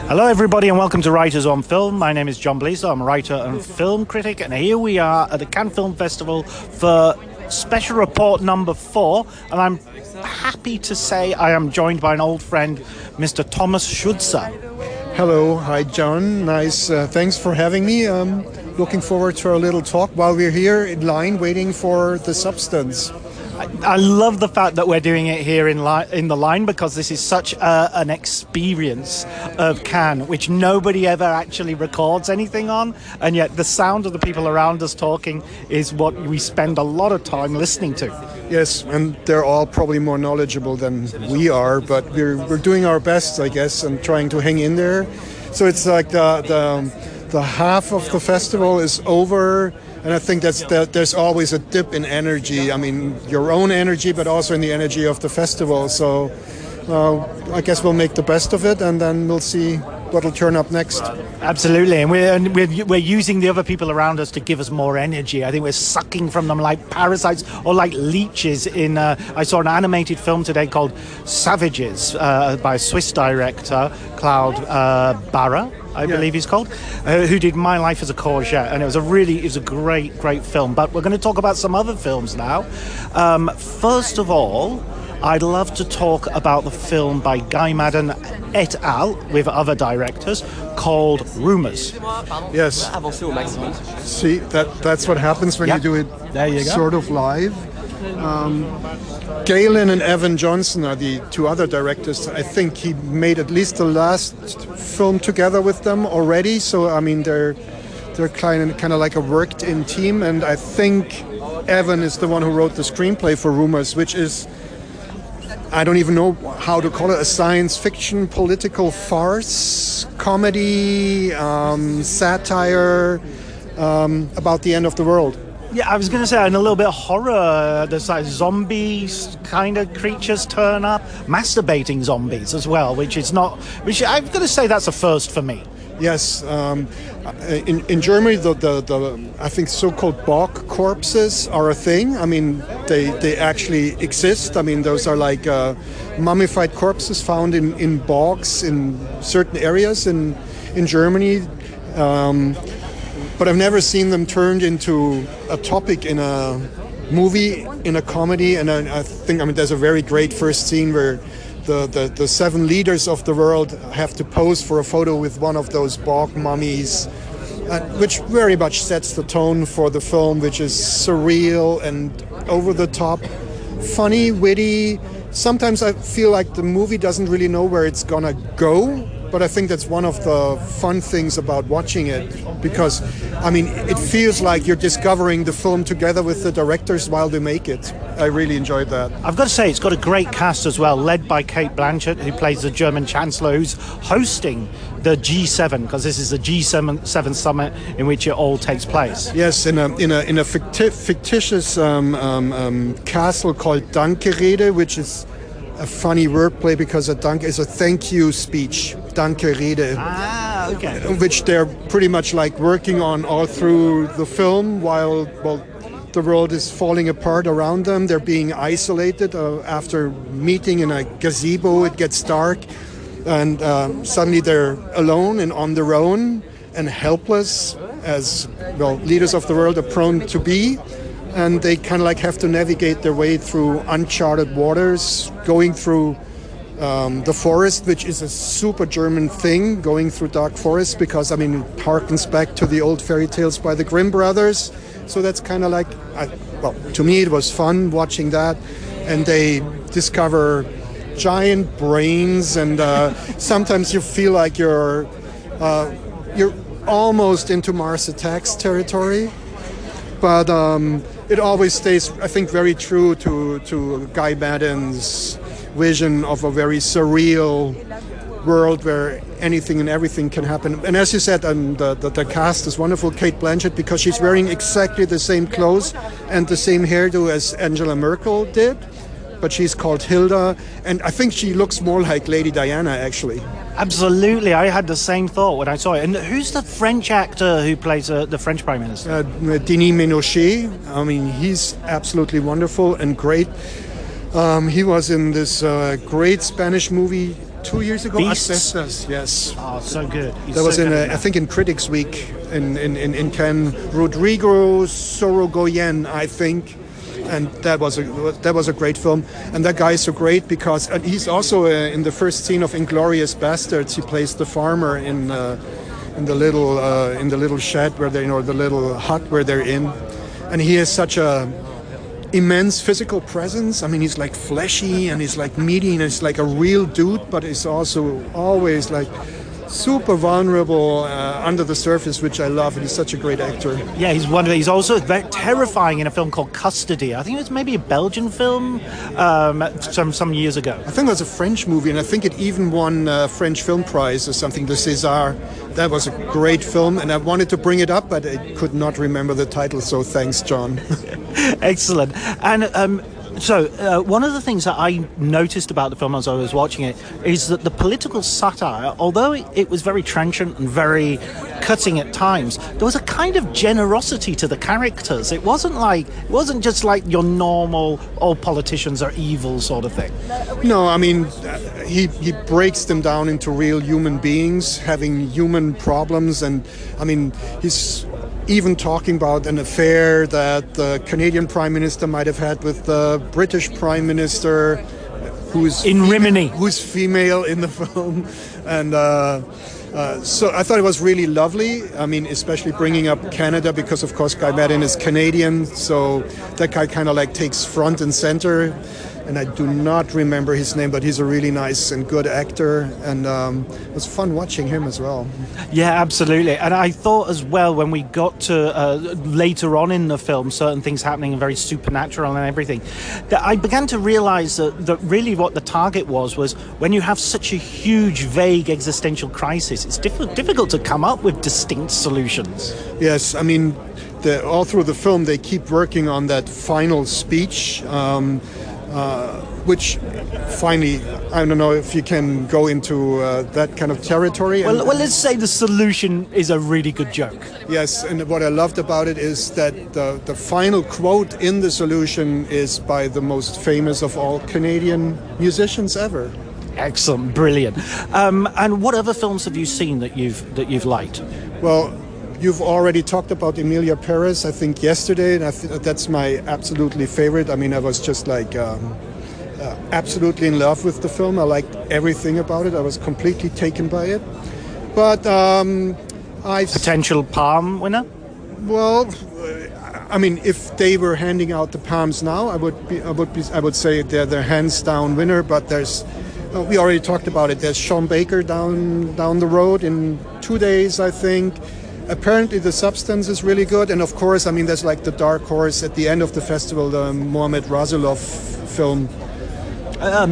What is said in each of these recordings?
Hello everybody and welcome to Writers on Film. My name is John Bleaser. I'm a writer and film critic, and here we are at the Cannes Film Festival for special report number 4, and I'm happy to say I am joined by an old friend, Mr. Thomas Schutzer. Hello, hi John, nice, thanks for having me. Looking forward to our little talk while we're here in line waiting for the substance. I love the fact that we're doing it here in the line, because this is such an experience of Cannes, which nobody ever actually records anything on, and yet the sound of the people around us talking is what we spend a lot of time listening to. Yes, and they're all probably more knowledgeable than we are, but we're doing our best, I guess, and trying to hang in there. So it's like the half of the festival is over. And I think there's always a dip in energy. I mean, your own energy, but also in the energy of the festival. So I guess we'll make the best of it, and then we'll see what'll turn up next. Absolutely, and we're using the other people around us to give us more energy. I think we're sucking from them like parasites or like leeches. I saw an animated film today called Savages by a Swiss director, Claude Barra, I believe he's called, who did My Life as a Courgette, and it was a great film. But we're going to talk about some other films now. First of all, I'd love to talk about the film by Guy Maddern et al. With other directors called Rumours. Yes. See, that's what happens when you do it sort of live. Galen and Evan Johnson are the two other directors. I think he made at least the last film together with them already. So I mean, they're kind of like a worked-in team. And I think Evan is the one who wrote the screenplay for Rumours, which is, I don't even know how to call it, a science fiction political farce, comedy, satire about the end of the world. Yeah, I was going to say, and a little bit of horror. There's like zombies kind of creatures turn up, masturbating zombies as well, which I'm going to say that's a first for me. Yes, in Germany, the I think so-called bog corpses are a thing. I mean, they actually exist. I mean, those are like mummified corpses found in bogs in certain areas in Germany. But I've never seen them turned into a topic in a movie, in a comedy. And I think, there's a very great first scene where the 7 leaders of the world have to pose for a photo with one of those bog mummies, which very much sets the tone for the film, which is surreal and over the top, funny, witty. Sometimes I feel like the movie doesn't really know where it's gonna go. But I think that's one of the fun things about watching it, because, it feels like you're discovering the film together with the directors while they make it. I really enjoyed that. I've got to say, it's got a great cast as well, led by Kate Blanchett, who plays the German Chancellor, who's hosting the G7, because this is the G7 summit in which it all takes place. Yes, in a fictitious castle called Danke-Rede, which is a funny wordplay, because a dank is a thank you speech, Danke-Rede, okay. Which they're pretty much like working on all through the film while the world is falling apart around them. They're being isolated after meeting in a gazebo. It gets dark, and suddenly they're alone and on their own and helpless, as leaders of the world are prone to be. And they kind of like have to navigate their way through uncharted waters, going through the forest, which is a super German thing, going through dark forests, because, it harkens back to the old fairy tales by the Grimm brothers. So that's kind of like, to me it was fun watching that. And they discover giant brains, and sometimes you feel like you're almost into Mars Attacks territory. But it always stays, I think, very true to Guy Maddern's vision of a very surreal world where anything and everything can happen. And as you said, the cast is wonderful. Kate Blanchett, because she's wearing exactly the same clothes and the same hairdo as Angela Merkel did. But she's called Hilda, and I think she looks more like Lady Diana, actually. Absolutely, I had the same thought when I saw it. And who's the French actor who plays the French Prime Minister? Denis Ménochet. He's absolutely wonderful and great. He was in this great Spanish movie, 2 years ago. Beasts? Asbestos, yes. Oh, so good. He's That was so in, good I think, in Critics Week in Cannes. Rodrigo Sorogoyen, I think, and that was a great film. And that guy is so great because he's also in the first scene of *Inglourious Bastards*. He plays the farmer in the little shed where they, the little hut where they're in, and he has such a immense physical presence. I mean, he's like fleshy and he's like meaty and he's like a real dude, but he's also always like super vulnerable under the surface, which I love, and he's such a great actor. Yeah, he's wonderful. He's also very terrifying in a film called Custody. I think it was maybe a Belgian film some years ago. I think it was a French movie, and I think it even won a French Film Prize or something, the César. That was a great film, and I wanted to bring it up, but I could not remember the title, so thanks, John. Excellent. And so one of the things that I noticed about the film as I was watching it is that the political satire, although it was very trenchant and very cutting at times, there was a kind of generosity to the characters. It wasn't just like your normal all politicians are evil sort of thing. No, I mean, he breaks them down into real human beings having human problems, and I mean, he's even talking about an affair that the Canadian Prime Minister might have had with the British Prime Minister, who's in Rimini, who's female in the film, and so I thought it was really lovely. I mean, especially bringing up Canada because, of course, Guy Maddin is Canadian, so that guy kind of like takes front and center. And I do not remember his name, but he's a really nice and good actor, and it was fun watching him as well. Yeah, absolutely. And I thought as well, when we got to later on in the film, certain things happening and very supernatural and everything, that I began to realize that really what the target was when you have such a huge, vague existential crisis, it's difficult to come up with distinct solutions. Yes, I mean, all through the film, they keep working on that final speech, which finally, I don't know if you can go into that kind of territory. Well, let's say the solution is a really good joke. Yes, and what I loved about it is that the final quote in the solution is by the most famous of all Canadian musicians ever. Excellent, brilliant. And what other films have you seen that you've liked? Well, you've already talked about Emilia Perez, I think, yesterday, and that's my absolutely favorite. I mean, I was just like absolutely in love with the film. I liked everything about it. I was completely taken by it. But potential Palm winner? Well, I mean, if they were handing out the Palms now, I would say they're the hands down winner. But there's we already talked about it. There's Sean Baker down the road in 2 days, I think. Apparently the Substance is really good, and of course, I mean, there's like the dark horse at the end of the festival, the Mohamed Razulov film.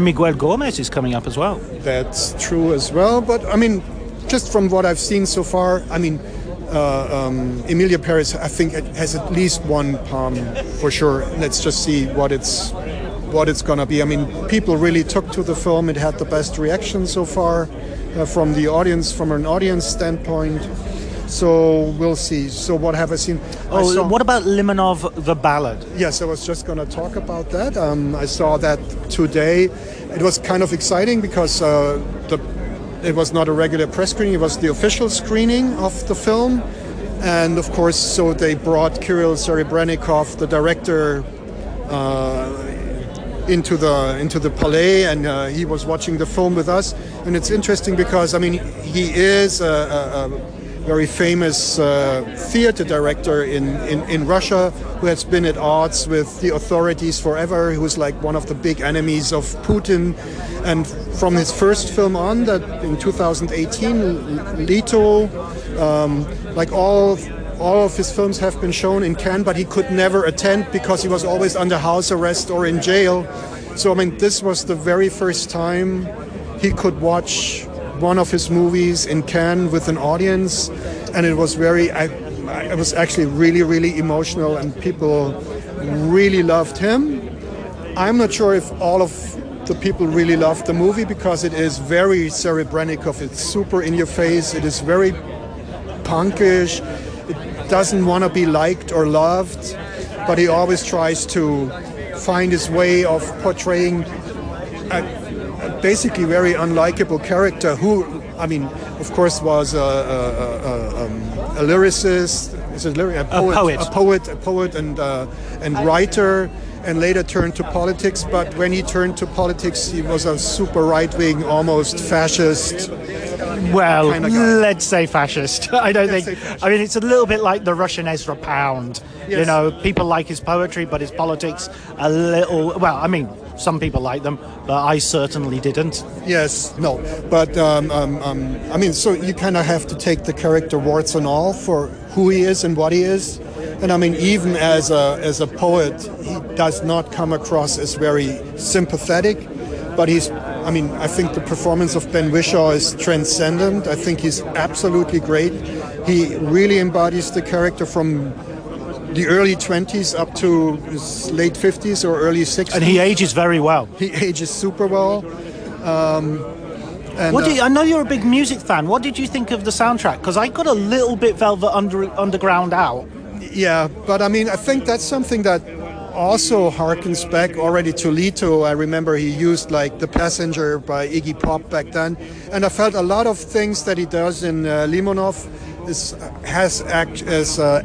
Miguel Gomez is coming up as well. That's true as well, but I mean, just from what I've seen so far, I mean, Emilia Perez, I think, has at least one Palm for sure. Let's just see what it's gonna be. I mean, people really took to the film. It had the best reaction so far from the audience, from an audience standpoint. So we'll see. So what have I seen? What about Limonov, The Ballad? Yes, I was just going to talk about that. I saw that today. It was kind of exciting because it was not a regular press screening. It was the official screening of the film. And of course, so they brought Kirill Serebrennikov, the director, into the Palais, and he was watching the film with us. And it's interesting because, I mean, he is a very famous theater director in Russia who has been at odds with the authorities forever, who's like one of the big enemies of Putin. And from his first film on, that in 2018, Leto, like all of his films have been shown in Cannes, but he could never attend because he was always under house arrest or in jail. So I mean, this was the very first time he could watch one of his movies in Cannes with an audience, and it was I was actually really, really emotional, and people really loved him. I'm not sure if all of the people really loved the movie because it is very Serebrennikov. It's super in your face. It is very punkish. It doesn't want to be liked or loved, but he always tries to find his way of portraying a basically very unlikable character who, I mean, of course, was a lyricist, a poet, and writer, and later turned to politics. But when he turned to politics, he was a super right-wing, almost fascist. Well, kind of guy. let's say fascist. I don't Let's think. say fascist. I mean, it's a little bit like the Russian Ezra Pound. You Yes. know, people like his poetry, but his politics a little. Well, I mean, some people like them, but I certainly didn't. Yes, no, but I mean, so you kind of have to take the character warts and all for who he is and what he is, and I mean, even as a poet, he does not come across as very sympathetic, but he's. I mean, I think the performance of Ben Whishaw is transcendent. I think he's absolutely great. He really embodies the character from the early 20s up to his late 50s or early 60s. And he ages very well. He ages super well. And, I know you're a big music fan. What did you think of the soundtrack? Because I got a little bit Velvet Underground out. yeah, but I mean, I think that's something that also harkens back already to Leto. I remember he used like The Passenger by Iggy Pop back then. And I felt a lot of things that he does in Limonov has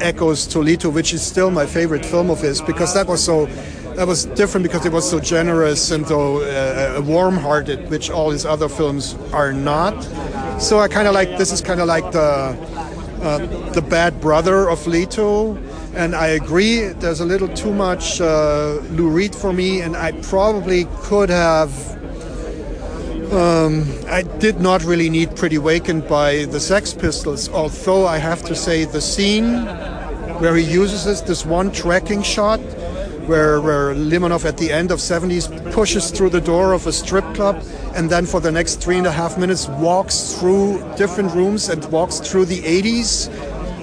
echoes to Leto, which is still my favorite film of his, because that was different because it was so generous and so warm-hearted, which all his other films are not. So I kind of like, this is kind of like the bad brother of Leto. And I agree, there's a little too much Lou Reed for me, and I probably could have. I did not really need Pretty Vacant by the Sex Pistols, although I have to say the scene where he uses this one tracking shot where Limonov at the end of 70s pushes through the door of a strip club and then for the next 3.5 minutes walks through different rooms and walks through the 80s.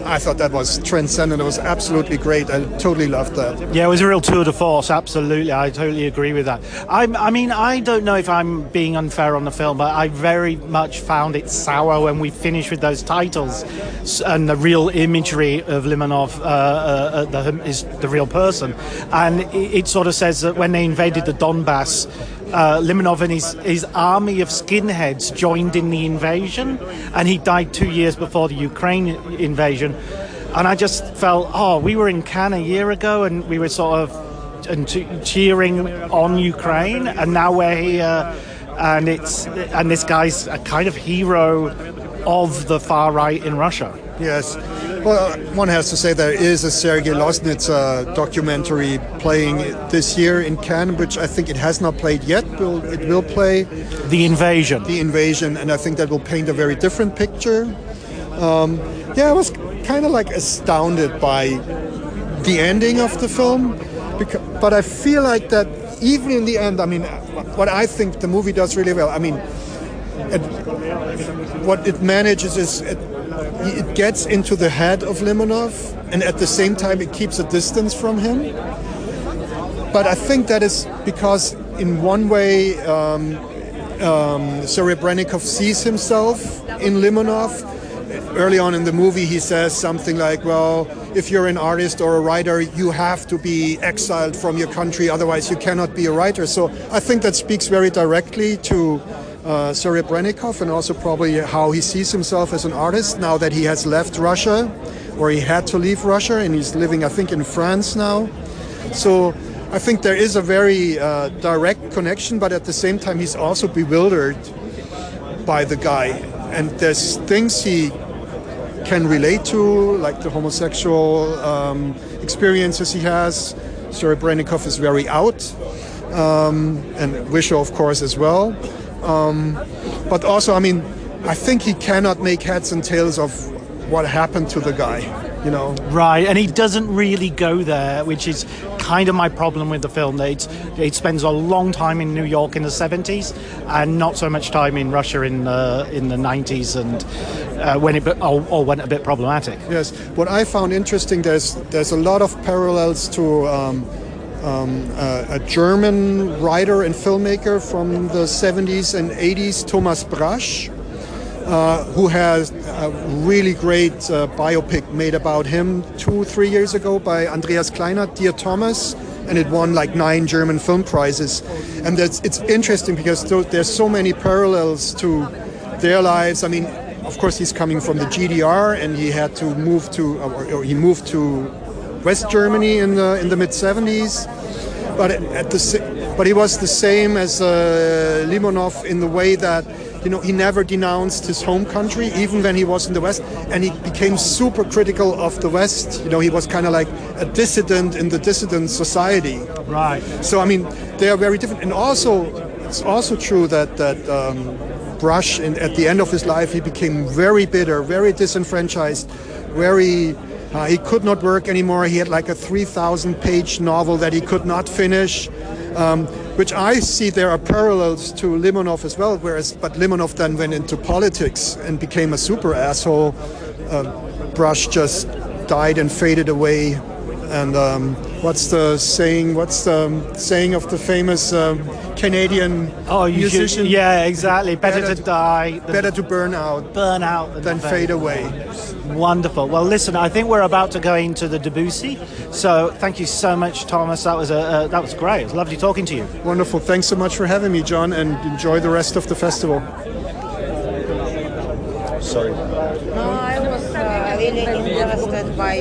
I thought that was transcendent. It was absolutely great. I totally loved that. Yeah, it was a real tour de force. Absolutely, I totally agree with that. I mean, I don't know if I'm being unfair on the film, but I very much found it sour when we finished with those titles and the real imagery of Limonov is the real person, and it sort of says that when they invaded the Donbass, Limonov and his army of skinheads joined in the invasion, and he died 2 years before the Ukraine invasion. And I just felt, we were in Cannes a year ago, and we were sort of cheering on Ukraine, and now we're here, and this guy's a kind of hero of the far right in Russia. Yes. Well, one has to say there is a Sergei Loznitsa documentary playing this year in Cannes, which I think it has not played yet. It will play. The Invasion. The Invasion, and I think that will paint a very different picture. I was kind of like astounded by the ending of the film, but I feel like that even in the end, I mean, what I think the movie does really well, I mean, what it manages is it gets into the head of Limonov, and at the same time it keeps a distance from him. But I think that is because in one way Serebrennikov sees himself in Limonov. Early on in the movie he says something like, well, if you're an artist or a writer, you have to be exiled from your country, otherwise you cannot be a writer. So I think that speaks very directly to Serebrennikov, and also probably how he sees himself as an artist now that he has left Russia, or he had to leave Russia, and he's living, I think, in France now. So I think there is a very direct connection, but at the same time he's also bewildered by the guy, and there's things he can relate to, like the homosexual experiences he has. Serebrennikov is very out, and Whishaw, of course, as well. But also, I mean, I think he cannot make heads and tails of what happened to the guy, you know. Right, and he doesn't really go there, which is kind of my problem with the film. That it spends a long time in New York in the 70s and not so much time in Russia in the 90s, and when it went a bit problematic. Yes, what I found interesting, there's a lot of parallels to a German writer and filmmaker from the 70s and 80s, Thomas Brasch, who has a really great biopic made about him 2-3 years ago by Andreas Kleinert, Dear Thomas, and it won like 9 German film prizes. And it's interesting because there's so many parallels to their lives. I mean, of course, he's coming from the GDR, and he had to move to, or he moved to West Germany in the mid 70s. But he was the same as Limonov in the way that, you know, he never denounced his home country, even when he was in the West, and he became super critical of the West. You know, he was kind of like a dissident in the dissident society. Right. So I mean, they are very different, and also it's also true that Brush, at the end of his life, he became very bitter, very disenfranchised, very. He could not work anymore. He had like a 3,000-page novel that he could not finish, which I see there are parallels to Limonov as well. But Limonov then went into politics and became a super asshole. Brush just died and faded away. And what's the saying? What's the saying of the famous Canadian musician? Yeah, exactly. Better to die. Better to burn out. Burn out than fade away. Wonderful. Well, listen, I think we're about to go into the Debussy. So thank you so much, Thomas. That was great. It was lovely talking to you. Wonderful. Thanks so much for having me, John, and enjoy the rest of the festival. Sorry. No, I was really interested by